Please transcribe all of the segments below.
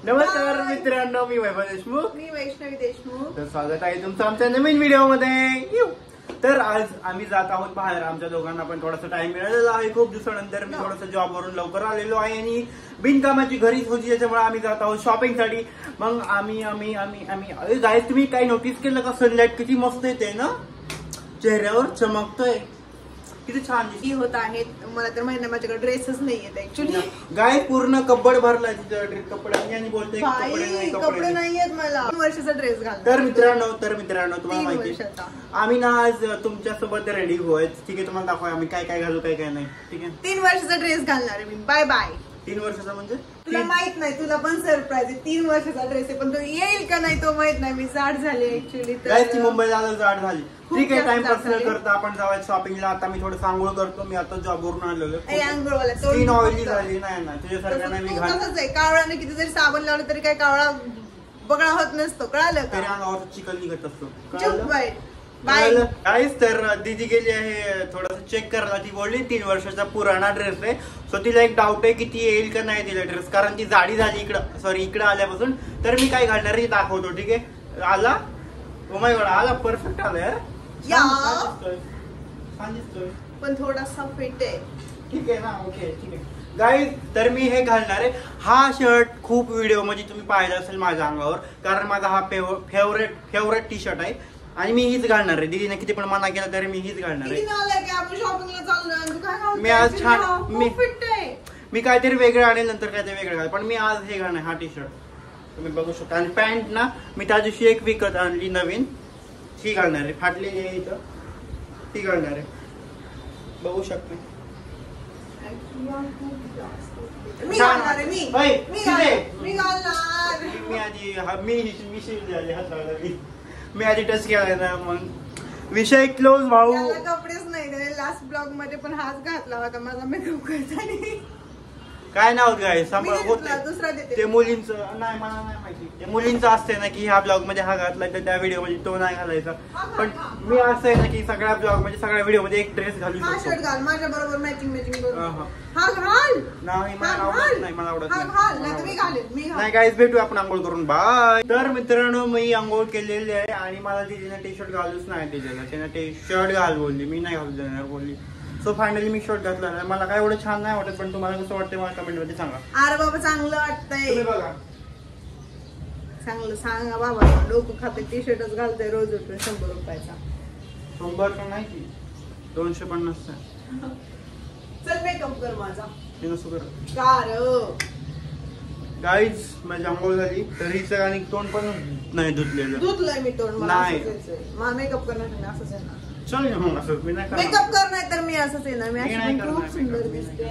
नमस्कार मित्रांनो, मी वैभव देशमुख, मी वैष्णवी देशमुख. तर स्वागत आहे तुमचं आमच्या नवीन व्हिडिओ मध्ये. तर आज आम्ही जात आहोत बाहेर. आमच्या दोघांना पण थोडासा टाइम मिळालेला आहे. खूप दिवसानंतर मी थोडंसं जॉब वरून लवकर आलेलो आहे आणि बिनकामाची घरीच होती, त्याच्यामुळे आम्ही जात आहोत शॉपिंग साठी. मग आम्ही गाईस, तुम्ही काही नोटीस केलं का? सनलाईट किती मस्त येते ना, चेहऱ्यावर चमकतोय, किती छान दिसते होत आहे. मला तर माहिती, माझ्याकडे ड्रेसच नाही येत ऍक्च्युली. गाय पूर्ण कब्बड भरलाय तिथं कपड्यांनी आणि बोलते कपडे नाही आहेत मला. 3 वर्षाचा ड्रेस घाल. तर मित्रांनो तुम्हाला माहिती, आम्ही ना आज तुमच्यासोबत रेडी होय. ठीक आहे, तुम्हाला दाखवा आम्ही काय काय घालू, काय काय नाही. ठीक आहे, 3 वर्षाचा ड्रेस घालणार आहे मी. Bye bye. 3 वर्षाचा म्हणजे तुला माहित नाही, तुला पण सरप्राईज आहे. 3 वर्षाचा ड्रेस आहे, पण तो येईल का नाही तो माहित नाही. मी जाड झाले ऍक्च्युली. ती मुंबईला जाड झाली. ठीक आहे, टाइमपास न करता आपण जाऊया शॉपिंगला. आता मी थोडं आंघोळ करतो. मी आता जॉबवरून आलेलो. स्किन ऑइली झाली नाही ना तुझ्यासारखं नाही. मी घालतच आहे. कावळाने किती जरी साबण लावलं तरी काय कावळा बगळा होत नसतो, कळालं का? तरी अंगावर चिकन निघत असतो. काहीच. तर दीदी गेली आहे थोडस चेक करायला. ती बोलली 3 वर्षाचा पुराणा ड्रेस आहे. सो तिला एक डाऊट आहे की ती येईल का नाही तिला ड्रेस, कारण ती जाडी झाली इकडं आल्यापासून. तर मी काय घालणार आहे दाखवतो. ठीक आहे, आला. ओ माय गॉड, आला. परफेक्ट आला यार. छान दिसतोय पण थोडासा फिट आहे. ठीक आहे ना. ओके, ठीक आहे गाईज. तर मी हे घालणार आहे. हा शर्ट खूप व्हिडिओ मध्ये तुम्ही पाहिला असेल माझ्या अंगावर, कारण माझा हा फेवरेट टी शर्ट आहे आणि मी हीच घालणार आहे. दीदीने किती पण मना केला तरी मी हीच घालणार आहे. मी आज छान मी काहीतरी वेगळं आणेल, नंतर काहीतरी वेगळं घाल, पण मी आज हे घालणार हा टी शर्ट. तुम्ही बघू शकता. आणि पॅन्ट ना मी त्या दिवशी एक विकत आणली नवीन, ही घालणार आहे. फाटलेली आहे इथं, ती घालणार आहे. बघू शकते. मी आधी टच केला ना, मग विषय क्लोज. भाऊ कपडेच नाही. लास्ट ब्लॉग मध्ये पण हाच घातला होता माझा मेकअप करताना. काय नाव काय सांभाळ होत दुसरा देते. ते मुलींचं नाही, मला नाही माहिती. ते मुलींचं असते ना की ह्या ब्लॉग मध्ये हा घातला तर त्या व्हिडिओ मध्ये तो नाही घालायचा. पण मी असं आहे ना की सगळ्या ब्लॉग मध्ये सगळ्या व्हिडिओ मध्ये एक ड्रेस घालू शकतो. शर्ट घाल माझ्या बरोबर मॅचिंग करून. नाही मला आवडत नाही. गाईज, भेटू आपण आंघोळ करून. बाय. तर मित्रांनो, मी आंघोळ केलेली आहे आणि मला तिने टी शर्ट घालूच नाही दिलेला. तिने टी शर्ट घाल बोलली, मी नाही घालू देणार बोलली. सो फायनली मी शर्ट घातला. मला काय एवढं छान नाही वाटत, पण तुम्हाला कसं वाटतं मला कमेंट मध्ये सांगा. अरे बाबा, चांगलं वाटतंय. बघा, चांगलं सांगा बाबा. डोकं खाते टी शर्टच घालतंय रोज उठून 100 रुपयाचा. 100 का नाही की 250. चल मेकअप कर माझा. गाईज, माझी आंघोळ झाली तर हिचं आणि तोंड पण नाही धुतलंय मी तोंड. नाही मेकअप करणार असंच आहे ना. चल मग असं मी नाही मेकअप कर, नाही तर मी असंच आहे ना. मी खूप सुंदर दिसते.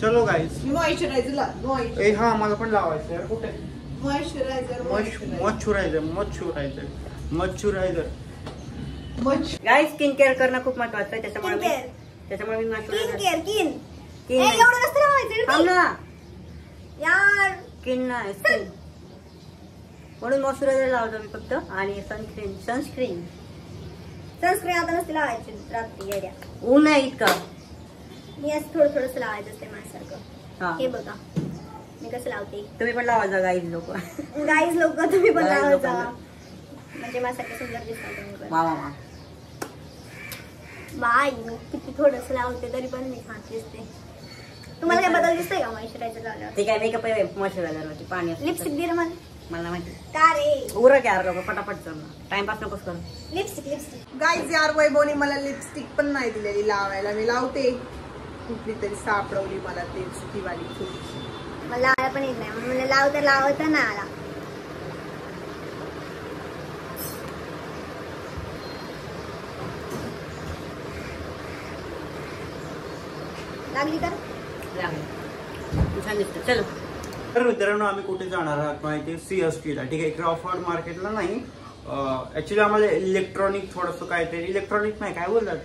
चलो गाईज. मॉइश्चरायझर हा मला पण लावायचं यार. कुठे मॉइश्चरायझर गाइस, स्किन केअर करणं खूप महत्वाचं आहे. त्याच्यामुळे मी म्हणून मॉइश्चरायझर लावतो मी फक्त. आणि सनस्क्रीन आता नसते लावायची रात्री येड्या. ऊन आहे इतकं. मी असं थोडंसं लावायचं असते माझ्यासारखं. हे बघा मी कसं लावते. तुम्ही पण लावायचा गाईज लोक तुम्ही पण लावायचा, म्हणजे माझ्यासारखं सुंदर दिसतात. वा बाई, किती थोडंसं लावते तरी पण मी छान दिसते. तुम्हाला काय बदल दिसतोय का मॉइश्चरायझर लावल्यावर? ते काय मेकअप आहे मॉइश्चरायझर पाणी. लिपस्टिक दे रे मला माहिती. का रे उरक यार लोक, पटापट चल ना, टाइमपास नकोस कर. लिपस्टिक गाईज यार, वैभवने मला लिपस्टिक पण नाही दिलेली लावायला. मी लावते, कुठली तरी सापडवली मला ते चुकीवाली. मला लावायला पण येत नाही, म्हणून लावता ना आला. लागली तर छान दिसतं. चलो. तर मित्रांनो, आम्ही कुठे जाणार आहात माहिती? CST ला. ठीक आहे, क्रॉफर्ड मार्केटला नाही. ऍक्च्युली आम्हाला इलेक्ट्रॉनिक थोडंसं काहीतरी, इलेक्ट्रॉनिक नाही काय बोलतात,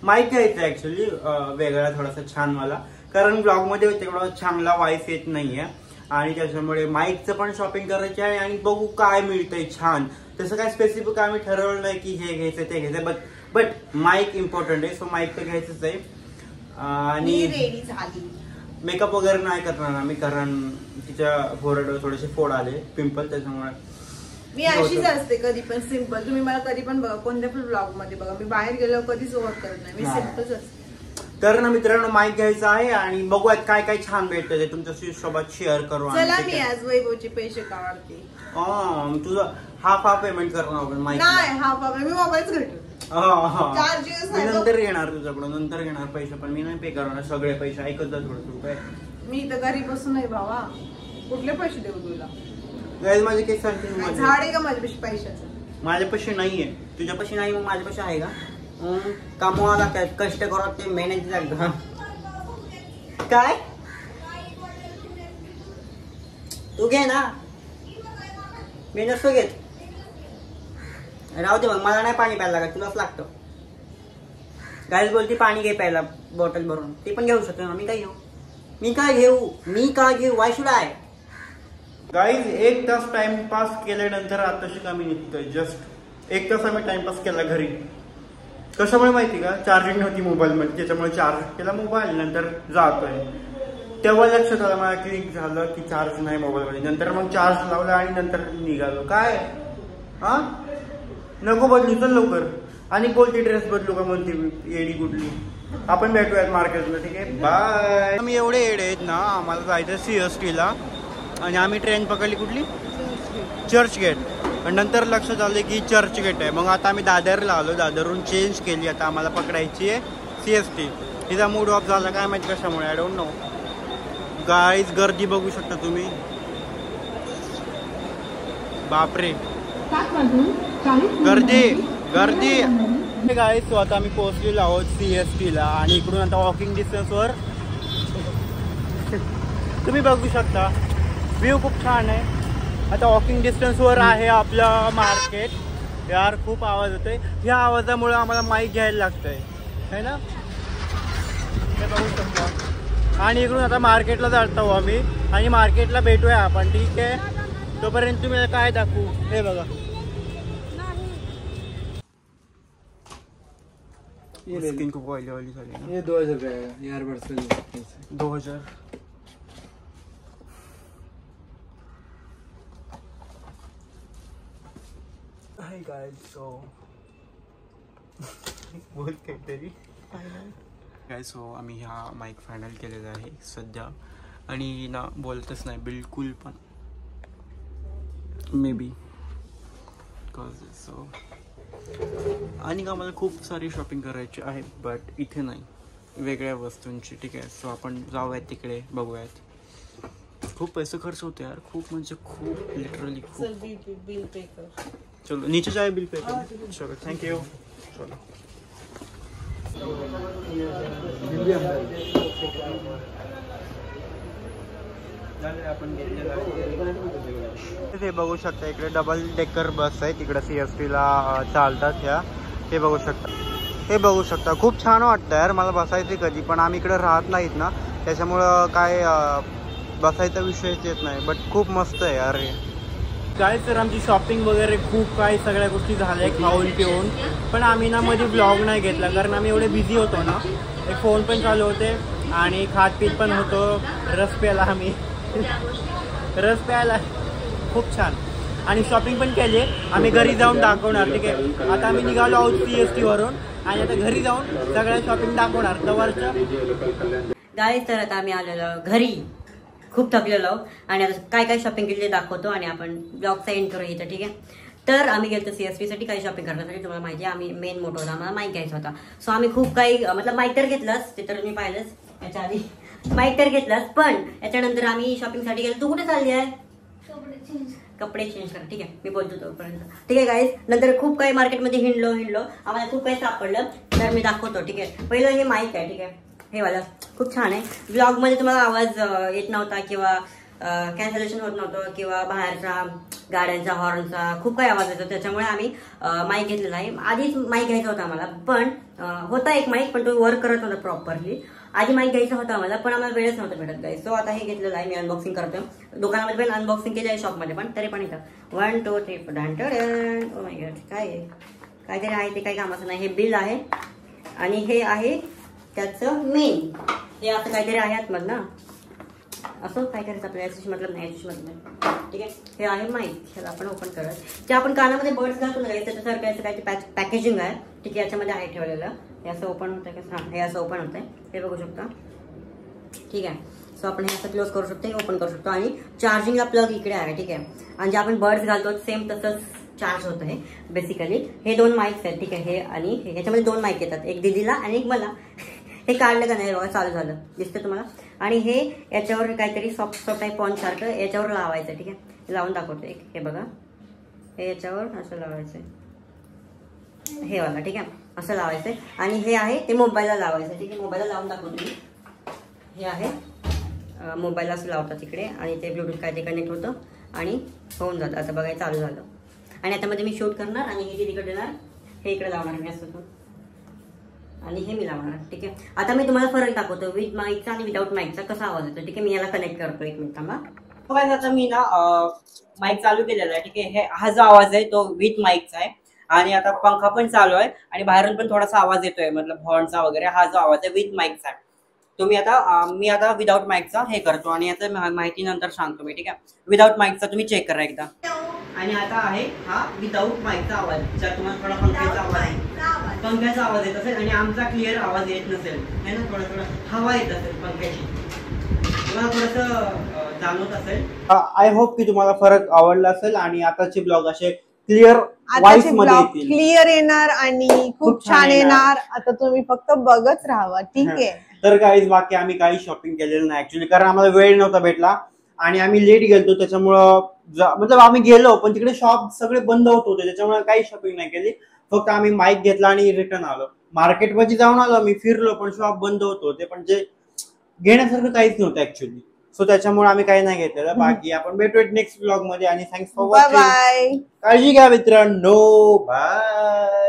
माईक घ्यायचं ऍक्च्युली वेगळा थोडासा छान वाला. कारण ब्लॉग मध्ये तेवढा चांगला वॉइस येत नाहीये आणि त्याच्यामुळे माईकचं पण शॉपिंग करायची आहे. आणि बघू काय मिळतंय छान. तसं काय स्पेसिफिक आम्ही ठरवलं नाही की हे घ्यायचं ते घ्यायचं, बट माईक इम्पॉर्टंट आहे. सो माईक तर घ्यायचंच आहे. आणि रेडी झाली. मेकअप वगैरे नाही करणार आम्ही, कारण तिच्या फोreheadवर थोडेसे फोड आले, पिंपल, त्याच्यामुळे मी अशीच असते कधी पण सिंपल. तुम्ही मला कधी पण बघा, कोणत्या पण ब्लॉग मध्ये बघा, मी बाहेर गेलो कधीच ओव्हर करत नाही, मी सिंपलच असते. तर ना मित्रांनो, माईक घ्यायचा आहे आणि बघूयात काय काय छान भेटतं ते तुमच्याशी सोबत शेअर करू. चला मी आज वैभवचे पैसे काढते. तुझं हाफ पेमेंट करणार आपण माईक नाही, हाफ मी मोबाईलच घेतो. नंतर घेणार तुझ्याकडून, नंतर घेणार पैसे, पण मी नाही पे करणार सगळे पैसे. ऐकत जा थोडं रुपये. मी तर घरी बसून नाही भावा, कुठले पैसे देऊ तुला? माझे काही सांगते झाड आहे का माझ्यापाशी पैशाचं? माझ्यापाशी नाहीये. तुझ्यापाशी नाही, मग माझ्यापाशी आहे का? कमवायला काय कष्ट करत ते मेहनत काय तू घे ना, मी नसतो घेत. राहू दे मग, मला नाही पाणी प्यायला लागत, तुलाच लागतं. गाईज बोलते पाणी घे प्यायला बॉटल भरून, ते पण घेऊ शकतो ना. मी काय घेऊ वाय शुड आय? गाईज 1 तास टाइमपास केल्यानंतर आताशी कमी निघतोय. जस्ट 1 तास आम्ही टाइमपास केला घरी. कशामुळे माहिती का? चार्जिंग नव्हती मोबाईल मध्ये, त्याच्यामुळे चार्ज केला मोबाईल, नंतर जातोय. तेव्हा लक्षात आलं मला, क्लिक झालं की चार्ज नाही मोबाईल मध्ये. नंतर मग चार्ज लावला आणि नंतर निघालो. काय नको बदलू, चल लवकर. आणि कोणती ड्रेस बदलू का म्हणते येडी कुठली? आपण भेटूयात मार्केटला, ठीक आहे, बाय. आम्ही एवढे येडे आहेत ना, आम्हाला जायचं CST ला आणि आम्ही ट्रेन पकडली कुठली? चर्चगेट. नंतर लक्षात आलं की चर्चगेट आहे. मग आता आम्ही दादरला आलो, दादरहून चेंज केली, आता आम्हाला पकडायची आहे CST. तिचा मूड ऑफ झाला काय माहिती कशामुळे, आय डोंट नो. गाईज गर्दी बघू शकता तुम्ही, बापरे गर्दी. गाईज सो आता आम्ही पोहोचलेलो आहोत CST ला आणि इकडून आता वॉकिंग डिस्टन्सवर तुम्ही बघू शकता, व्ह्यू खूप छान आहे. आता वॉकिंग डिस्टन्सवर आहे आपलं मार्केट. यार खूप आवाज येतोय, ह्या आवाजामुळे आम्हाला माईक घ्यायला लागतंय है ना, हे बघू शकता. आणि इकडून आता मार्केटला जात आहोत आम्ही आणि मार्केटला भेटूया आपण, ठीक आहे. तोपर्यंत तुम्ही काय दाखवू, हे बघा. स्किन खूप ऑइली झाली. ये 2000 रुपये ईयरबड्स का 2000. हाय गाइस, सो बोल काहीतरी. गाइस सो आम्ही हा माईक फायनल केलेला आहे सध्या आणि ना बोलतच नाही बिलकुल पण, मे बी सो. आणि का मला खूप सारी शॉपिंग करायची आहे, बट इथे नाही, वेगळ्या वस्तूंची, ठीक आहे. सो आपण जाऊयात तिकडे, बघूयात. खूप पैसे खर्च होते यार, खूप म्हणजे खूप, लिटरली खूप. बिल पे कर. चलो नीचे जाए, बिल पे कर. चलो थैंक यू. चलो आपण हे बघू शकता, इकडे डबल डेकर बस आहे, तिकडे CST ला चालतात ह्या. हे बघू शकता, खूप छान वाटतं यार मला बसायचे कधी, पण आम्ही इकडे राहत नाहीत ना, त्याच्यामुळं काय बसायचा विषयच येत नाही. बट खूप मस्त आहे यार हे. काय तर आमची शॉपिंग वगैरे खूप काही सगळ्या गोष्टी झाल्या खाऊन पिऊन, पण आम्ही ना मध्ये ब्लॉग नाही घेतला कारण आम्ही एवढे बिझी होतो ना. एक फोन पण चालू होते आणि खात पीत पण होतो. रस प्यायला आम्ही रस प्यायला खूप छान, आणि शॉपिंग पण केली. आम्ही घरी जाऊन दाखवणार, ठीक आहे. आता आम्ही निघालो आहोत CST वरून आणि आता घरी जाऊन सगळ्या शॉपिंग दाखवणार तवरचं. गाईज तर आता आम्ही आलेलो घरी, खूप थकलेलो आणि आता काय काय शॉपिंग केली ते दाखवतो आणि आपण ब्लॉगचा एंड करू इथं, ठीक आहे. तर आम्ही गेलो CST साठी काही शॉपिंग करण्यासाठी. तुम्हाला माहिती आहे आम्ही मेन मोठं होता, आम्हाला माईक घ्यायचा होता. सो आम्ही खूप काही मतलब माईक तर घेतलाच, ते तर मी पाहिलंच याच्या आधी, माईक तर घेतलाच, पण याच्यानंतर आम्ही शॉपिंगसाठी गेलो. तू कुठे चालली आहे? कपडे चेंज करा, ठीक आहे, मी बोलतो तोपर्यंत, ठीक आहे. गाईज नंतर खूप काही मार्केटमध्ये हिंडलो आम्हाला खूप काही सापडलं, तर मी दाखवतो, ठीक आहे. पहिलं हे माईक आहे, ठीक आहे, हे वाला खूप छान आहे. ब्लॉगमध्ये तुम्हाला आवाज येत नव्हता किंवा कॅन्सलेशन होत नव्हतं किंवा बाहेरचा गाड्यांचा हॉर्नचा खूप काही आवाज येतो, त्याच्यामुळे आम्ही माईक घेतलेला आहे. आधीच माईक घ्यायचा होता आम्हाला, पण होता एक माईक पण तो वर्क करत नव्हता प्रॉपरली. आधी माईक घ्यायचा होता आम्हाला, पण आम्हाला वेळच नव्हता भेटत गाईज. सो आता हे घेतलेलं आहे, मी अनबॉक्सिंग करतो. दुकानामध्ये पण अनबॉक्सिंग केली आहे, शॉपमध्ये पण, तरी पण इथं 1 2 3 ओ माय गॉड, काय आहे, काहीतरी आहे ते काही कामाचं नाही. हे बिल आहे आणि हे आहे त्याचं मेन, हे असं काहीतरी आहे आतमधलं ना, असं काय करायचं आपल्याला याच्याशी मतलब नाही, याच्याशी मतलब. ठीक आहे, हे आहे माईक. ह्याला आपण ओपन करत जे आपण कानामध्ये बर्ड्स घालतो ना त्याच्यासारखं याचं काय पॅकेजिंग आहे. ठीक आहे, याच्यामध्ये आहे ठेवलेलं. हे असं ओपन होतं का? हां, हे असं ओपन होतंय, हे बघू शकता. ठीक आहे, सो आपण हे असं क्लोज करू शकतो, हे ओपन करू शकतो. आणि चार्जिंगला प्लग इकडे आहे. ठीक आहे, आणि जे आपण बर्ड्स घालतो सेम तसंच चार्ज होतं हे बेसिकली. हे 2 माईक्स आहेत. ठीक आहे, हे आणि हे, ह्याच्यामध्ये 2 माईक येतात, एक दीदीला आणि एक मला. हे काढलं का नाही बघा, चालू झालं दिसतं तुम्हाला. आणि हे याच्यावर काहीतरी सॉफ्ट टाईप पॉन सारखं याच्यावर लावायचं. ठीक आहे, लावून दाखवतो एक. हे बघा, हे याच्यावर असं लावायचं, हे वाला. ठीक आहे, असं लावायचं. आणि हे आहे ते मोबाईलला लावायचं. ठीक आहे, मोबाईलला लावून दाखवतो मी. हे आहे मोबाईलला असं लावतात इकडे आणि ते ब्लूटूथ काय ते कनेक्ट होतं आणि होऊन जातं. आता बघायचं चालू झालं. आणि आता मध्ये मी शूट करणार आणि हे तिकडे देणार, हे इकडे लावणार मी असं आणि हे मी लावणार. ठीक आहे, आता मी तुम्हाला फरक दाखवतो विथ माईकचा आणि विदाऊट माईकचा कसा आवाज येतो. ठीक आहे, मी याला कनेक्ट करतो, 1 मिनिट थांबा. बघा, आता मी ना माईक चालू केलेला आहे. ठीक आहे, हा जो आवाज आहे तो विथ माईकचा आहे. आणि आता पंखा पण चालू आहे आणि बाहेरून पण थोडासा आवाज येतोय, मतलब हॉर्नचा वगैरे. हा जो आवाज आहे विथ माईकचा आहे. तुम्ही आता मी आता विदाऊट माईकचा हे करतो आणि याचा माहिती नंतर सांगतो मी. ठीक आहे, विदाऊट माईकचा तुम्ही चेक करा एकदा. आणि आता आहे हा विदाऊट माईकचा आवाज, ज्या तुम्हाला थोडा पंख्याचा आवाज येत असेल आणि आमचा क्लिअर आवाज येत नसेल, है ना, थोडा हवा येत असेल पंख्याची, तुम्हाला थोडंसं जाणवत असेल. आय होप की तुम्हाला फरक आवडला असेल आणि आताचे ब्लॉग असे क्लिअर व्हॉइस मध्ये येतील, क्लिअर येणार आणि खूप छान येणार. आता तुम्ही फक्त बघत राहावा. ठीक आहे, तर गाईज बाकी आम्ही काही शॉपिंग केलेलं नाही ऍक्च्युली, कारण आम्हाला वेळ नव्हता भेटला आणि आम्ही लेट गेलतो. त्याच्यामुळं मतलब आम्ही गेलो पण तिकडे शॉप सगळे बंद होत होते, त्याच्यामुळे काही शॉपिंग नाही केली. फक्त आम्ही माईक घेतला आणि रिटर्न आलो. मार्केटमध्ये जाऊन आलो, मी फिरलो पण शॉप बंद होत होते, पण जे घेण्यासारखं काहीच नव्हतं ऍक्च्युली. सो त्याच्यामुळे आम्ही काही नाही घेतलेलं. बाकी आपण भेटूया नेक्स्ट ब्लॉग मध्ये आणि थँक्स फॉर वॉचिंग. बाय. काळजी घ्या मित्रांनो, बाय.